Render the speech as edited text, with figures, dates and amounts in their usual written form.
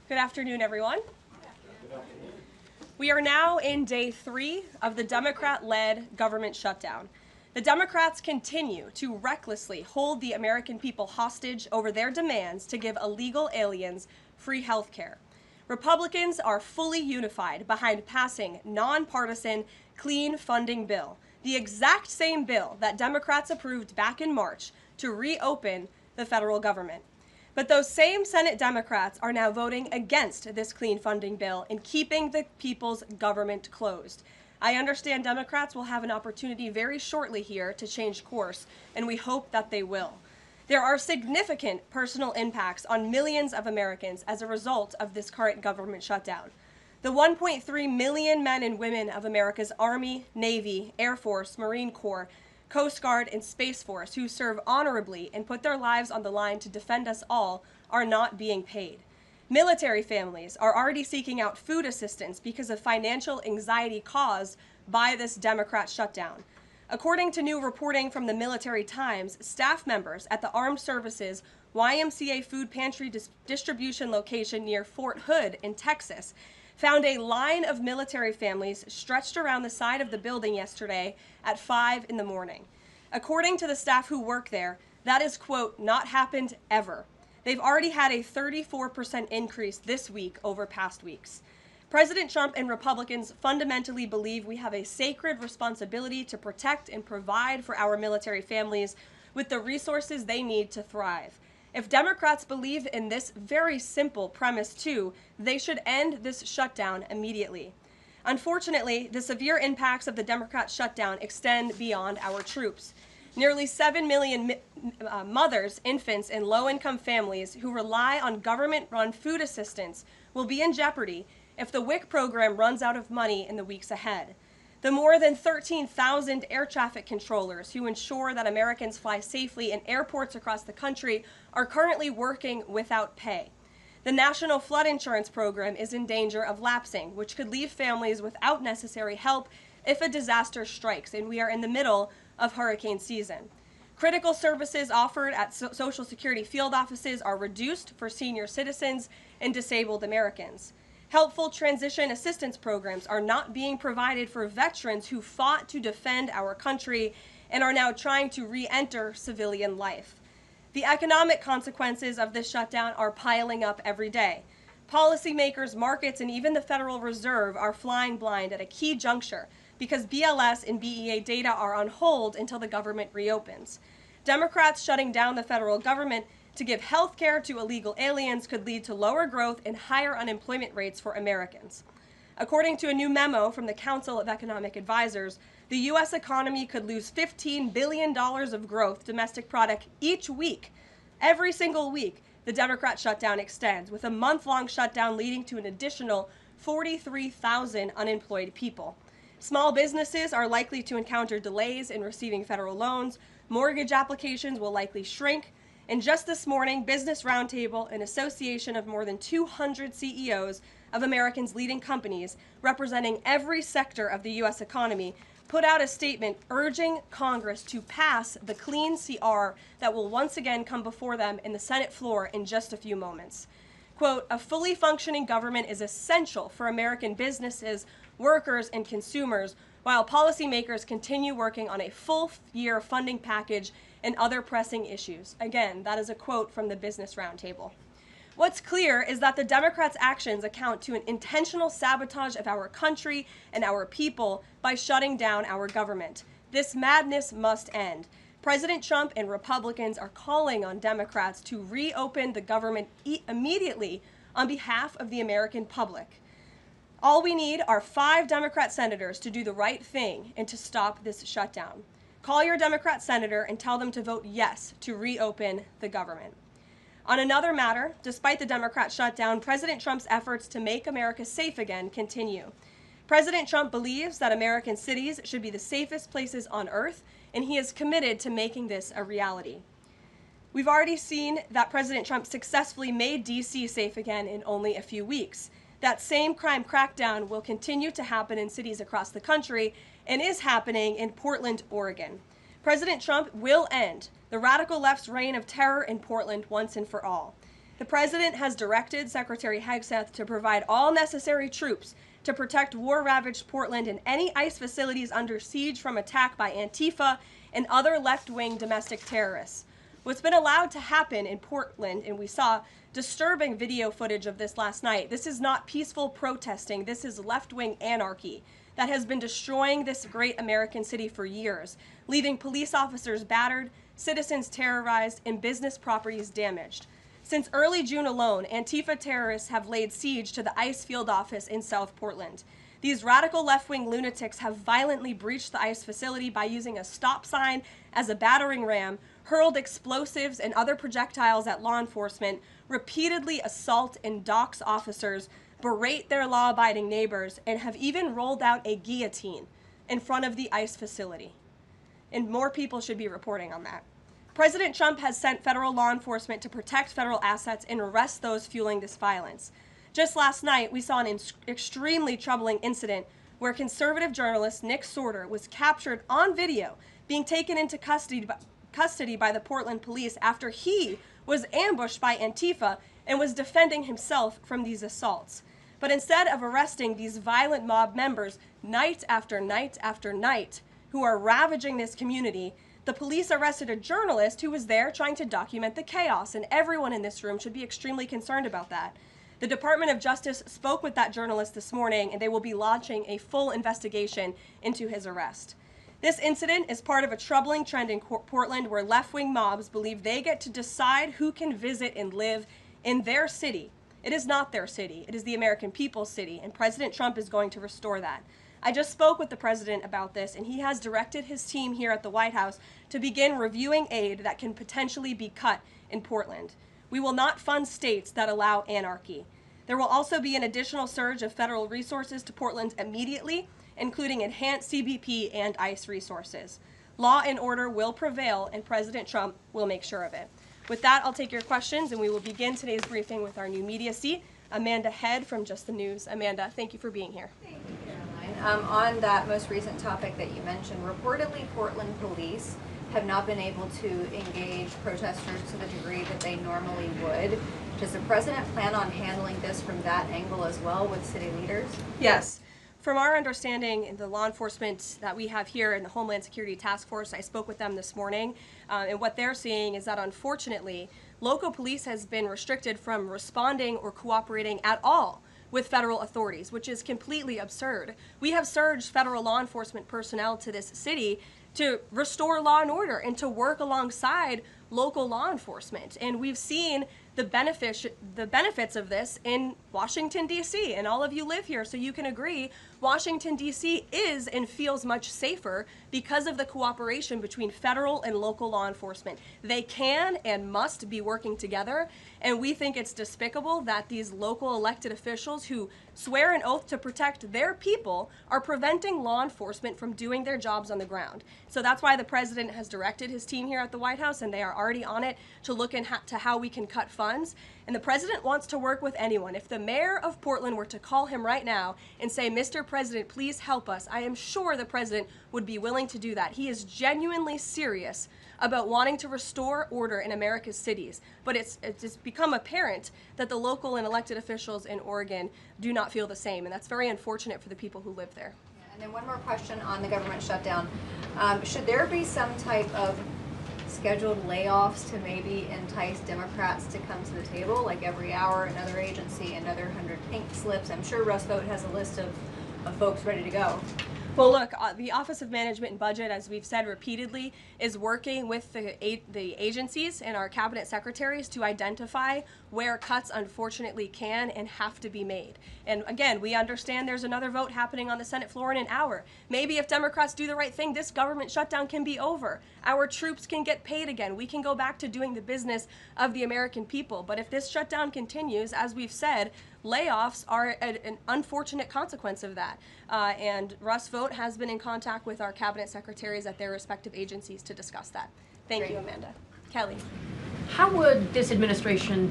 Good afternoon, everyone. We are now in day 3 of the Democrat-led government shutdown. The Democrats continue to recklessly hold the American people hostage over their demands to give illegal aliens free health care. Republicans are fully unified behind passing nonpartisan clean funding bill, the exact same bill that Democrats approved back in March to reopen the federal government. But those same Senate Democrats are now voting against this clean funding bill and keeping the people's government closed. I understand Democrats will have an opportunity very shortly here to change course, and we hope that they will. There are significant personal impacts on millions of Americans as a result of this current government shutdown. The 1.3 million men and women of America's Army, Navy, Air Force, Marine Corps, Coast Guard, and Space Force who serve honorably and put their lives on the line to defend us all are not being paid. Military families are already seeking out food assistance because of financial anxiety caused by this Democrat shutdown. According to new reporting from the Military Times, staff members at the Armed Services YMCA food pantry distribution location near Fort Hood in Texas found a line of military families stretched around the side of the building yesterday at 5 in the morning. According to the staff who work there, that is, quote, not happened ever. They've already had a 34% increase this week over past weeks. President Trump and Republicans fundamentally believe we have a sacred responsibility to protect and provide for our military families with the resources they need to thrive. If Democrats believe in this very simple premise too, they should end this shutdown immediately. Unfortunately, the severe impacts of the Democrat shutdown extend beyond our troops. Nearly 7 million mothers, infants, and low-income families who rely on government-run food assistance will be in jeopardy if the WIC program runs out of money in the weeks ahead. The more than 13,000 air traffic controllers who ensure that Americans fly safely in airports across the country are currently working without pay. The National Flood Insurance Program is in danger of lapsing, which could leave families without necessary help if a disaster strikes, and we are in the middle of hurricane season. Critical services offered at Social Security field offices are reduced for senior citizens and disabled Americans. Helpful transition assistance programs are not being provided for veterans who fought to defend our country and are now trying to re-enter civilian life. The economic consequences of this shutdown are piling up every day. Policymakers, markets, and even the Federal Reserve are flying blind at a key juncture because BLS and BEA data are on hold until the government reopens. Democrats shutting down the federal government to give health care to illegal aliens could lead to lower growth and higher unemployment rates for Americans. According to a new memo from the Council of Economic Advisors, the U.S. economy could lose $15 billion of growth domestic product each week. Every single week, the Democrat shutdown extends, with a month-long shutdown leading to an additional 43,000 unemployed people. Small businesses are likely to encounter delays in receiving federal loans. Mortgage applications will likely shrink. And just this morning, Business Roundtable, an association of more than 200 CEOs of Americans' leading companies representing every sector of the U.S. economy, put out a statement urging Congress to pass the clean CR that will once again come before them in the Senate floor in just a few moments. Quote, a fully functioning government is essential for American businesses, workers, and consumers, while policymakers continue working on a full-year funding package and other pressing issues. Again, that is a quote from the Business Roundtable. What's clear is that the Democrats' actions account to an intentional sabotage of our country and our people by shutting down our government. This madness must end. President Trump and Republicans are calling on Democrats to reopen the government immediately on behalf of the American public. All we need are 5 Democrat senators to do the right thing and to stop this shutdown. Call your Democrat senator and tell them to vote yes to reopen the government. On another matter, despite the Democrat shutdown, President Trump's efforts to make America safe again continue. President Trump believes that American cities should be the safest places on earth, and he is committed to making this a reality. We've already seen that President Trump successfully made D.C. safe again in only a few weeks. That same crime crackdown will continue to happen in cities across the country and is happening in Portland, Oregon. President Trump will end the radical left's reign of terror in Portland once and for all. The president has directed Secretary Hegseth to provide all necessary troops to protect war-ravaged Portland and any ICE facilities under siege from attack by Antifa and other left-wing domestic terrorists. What's been allowed to happen in Portland, and we saw disturbing video footage of this last night, this is not peaceful protesting, this is left-wing anarchy that has been destroying this great American city for years, leaving police officers battered, citizens terrorized, and business properties damaged. Since early June alone, Antifa terrorists have laid siege to the ICE field office in South Portland. These radical left-wing lunatics have violently breached the ICE facility by using a stop sign as a battering ram, hurled explosives and other projectiles at law enforcement, repeatedly assault and dox officers, berate their law-abiding neighbors, and have even rolled out a guillotine in front of the ICE facility. And more people should be reporting on that. President Trump has sent federal law enforcement to protect federal assets and arrest those fueling this violence. Just last night, we saw an extremely troubling incident where conservative journalist Nick Sorter was captured on video being taken into custody by the Portland police after he was ambushed by Antifa and was defending himself from these assaults. But instead of arresting these violent mob members night after night after night who are ravaging this community, the police arrested a journalist who was there trying to document the chaos, and everyone in this room should be extremely concerned about that. The Department of Justice spoke with that journalist this morning, and they will be launching a full investigation into his arrest. This incident is part of a troubling trend in Portland where left-wing mobs believe they get to decide who can visit and live in their city. It is not their city. It is the American people's city, and President Trump is going to restore that. I just spoke with the president about this, and he has directed his team here at the White House to begin reviewing aid that can potentially be cut in Portland. We will not fund states that allow anarchy. There will also be an additional surge of federal resources to Portland immediately, including enhanced CBP and ICE resources. Law and order will prevail, and President Trump will make sure of it. With that, I'll take your questions, and we will begin today's briefing with our new media seat, Amanda Head from Just the News. Amanda, thank you for being here. Thank you, Caroline. On that most recent topic that you mentioned, reportedly Portland police have not been able to engage protesters to the degree that they normally would. Does the president plan on handling this from that angle as well with city leaders? Yes. From our understanding, in the law enforcement that we have here in the Homeland Security Task Force, I spoke with them this morning, and what they're seeing is that unfortunately, local police has been restricted from responding or cooperating at all with federal authorities, which is completely absurd. We have surged federal law enforcement personnel to this city to restore law and order and to work alongside local law enforcement. And we've seen the benefits of this in Washington, D.C., and all of you live here, so you can agree Washington, D.C. is and feels much safer because of the cooperation between federal and local law enforcement. They can and must be working together, and we think it's despicable that these local elected officials who swear an oath to protect their people are preventing law enforcement from doing their jobs on the ground. So that's why the president has directed his team here at the White House, and they are already on it to look into how we can cut funds. And the president wants to work with anyone. If the mayor of Portland were to call him right now and say, "Mr. President, please help us," I am sure the president would be willing to do that. He is genuinely serious about wanting to restore order in America's cities. But it's become apparent that the local and elected officials in Oregon do not feel the same, and that's very unfortunate for the people who live there. Yeah, and then one more question on the government shutdown. Should there be some type of scheduled layoffs to maybe entice Democrats to come to the table, like every hour another agency, another 100 pink slips? I'm sure Russ Vought has a list of folks ready to go. Well, look, the Office of Management and Budget, as we've said repeatedly, is working with the agencies and our cabinet secretaries to identify where cuts unfortunately can and have to be made. And again, we understand there's another vote happening on the Senate floor in an hour. Maybe if Democrats do the right thing, this government shutdown can be over. Our troops can get paid again. We can go back to doing the business of the American people. But if this shutdown continues, as we've said, layoffs are an unfortunate consequence of that. And Russ Vought has been in contact with our cabinet secretaries at their respective agencies to discuss that. Thank you, Amanda. Kelly. How would this administration